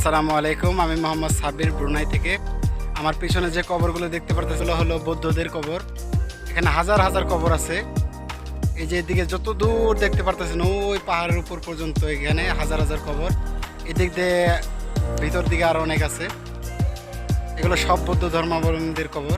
আসসালামু আলাইকুম, আমি মোহাম্মদ সাব্বির ব্রুনাই থেকে। আমার পিছনে যে কবরগুলো দেখতে পারতেছিল হলো বৌদ্ধদের কবর। এখানে হাজার হাজার কবর আছে। এই যে এদিকে যত দূর দেখতে পারতেছেন ওই পাহাড়ের উপর পর্যন্ত এখানে হাজার হাজার কবর। এদিক দিয়ে ভিতর দিকে আরো অনেক আছে। এগুলো সব বৌদ্ধ ধর্মাবলম্বীদের কবর।